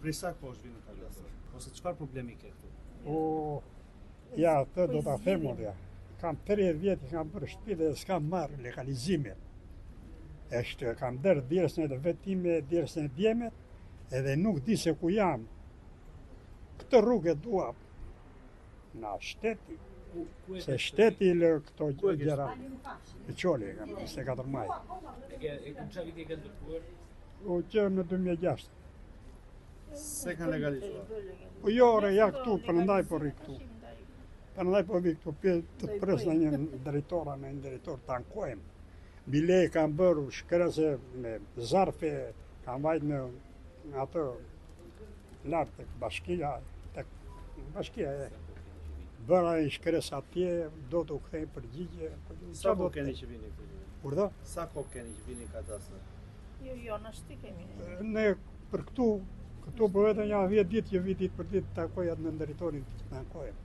Prej sa kohësh vini në Kaldasër? Ose çfarë problemi ke këtu? Ja, të do ta them unë. Kam 30 vjet i kam bërë shtëpi dhe s'kam marrë legalizimin. Kam derë djersën e vetime, djersën e djemet, edhe nuk di se ku jam. Këtë rrugë dua na shteti. Se shteti lë këto gjëra. E qoli, 24 maj. E çfarë viti e ke ndërtuar? Që në 2006. Se kanë legalizuar? Po jo, ja këtu, prandaj po rri këtu. Prandaj po vi këtu, të pres në një drejtor të ankojmë. Bile kam bërë shkrese me zarfe, kam vajt në atë lartë tek bashkia e. Bëra një shkres atje, do të u kthejmë përgjigje. Sa kohë keni që vini këtu? Kurdo? Sa kohë keni që vini në Kaldasër? Jo, në shti kemi. Ne për këtu po vetëm ja 10 ditë që vi ditë për ditë takoj atë në drejtorin të ankojmë.